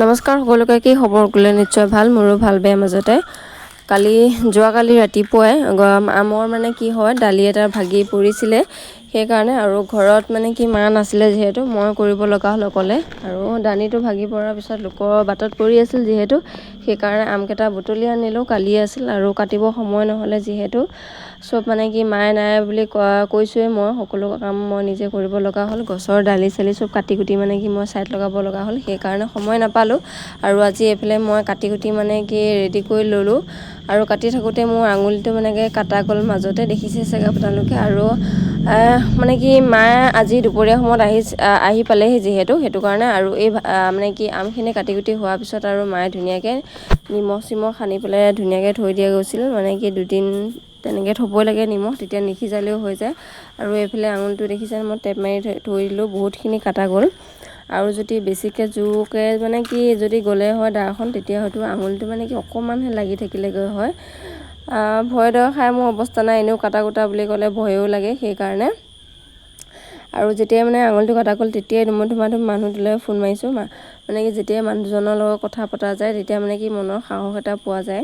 নমস্কাৰ সকলোকে। কি খবৰ ক'লে নিশ্চয় ভাল, মোৰো ভাল বেয়া মাজতে। যোৱাকালি ৰাতিপুৱাই আমৰ মানে কি হয়, দালি এটা ভাগি পৰিছিলে, সেইকাৰণে আৰু ঘৰত মানে কি মা নাছিলে যিহেতু মই কৰিব লগা হ'ল অকলে। আৰু দালিটো ভাগি পৰাৰ পিছত লোকৰ বাটত পৰি আছিল যিহেতু, সেইকাৰণে আমকেইটা বুটলি আনিলোঁ। কালি আছিল আৰু কাটিব সময় নহ'লে যিহেতু, চব মানে কি মায়ে নাই বুলি কৈছোঁৱে, মই সকলো কাম মই নিজে কৰিব লগা হ'ল। গছৰ দালি চালি চব কাটি কুটি মানে কি মই ছাইড লগাব লগা হ'ল, সেইকাৰণে সময় নাপালোঁ। আৰু আজি এইফালে মই কাটি কুটি মানে কি ৰেডি কৰি ল'লোঁ। আৰু কাটি থাকোঁতে মোৰ আঙুলিটো মানে কি কাটা গ'ল মাজতে, দেখিছে চাগে আপোনালোকে। আৰু মানে কি মায়ে আজি দুপৰীয়া সময়ত আহি পালেহি যিহেতু, সেইটো কাৰণে। আৰু এই মানে কি আমখিনি কাটি কুটি হোৱাৰ পিছত আৰু মায়ে ধুনীয়াকৈ নিমখ চিমখ সানি পেলাই ধুনীয়াকৈ থৈ দিয়া গৈছিল। মানে কি দুদিন তেনেকৈ থ'বই লাগে নিমখ, তেতিয়া নিসিজালেও হৈ যায়। আৰু এইফালে আঙুলিটো দেখিছে, মই টেপ মাৰি থৈ দিলোঁ, বহুতখিনি কাটা গ'ল। আৰু যদি বেছিকৈ জোৰকৈ মানে কি যদি গ'লে হয় দাখন, তেতিয়া হয়তো আঙুলিটো মানে কি অকণমানহে লাগি থাকিলেগৈ হয়। ভয় দৰে খাই মোৰ অৱস্থা নাই, এনেও কাটা কুটা বুলি ক'লে ভয়ো লাগে, সেইকাৰণে। আৰু যেতিয়া মানে আঙুলিটো কাটা গ'ল, তেতিয়াই ধুমাধুম মানুহটোলৈ ফোন মাৰিছোঁ। মানে কি যেতিয়া মানুহজনৰ লগত কথা পতা যায়, তেতিয়া মানে কি মনৰ সাহস এটা পোৱা যায়।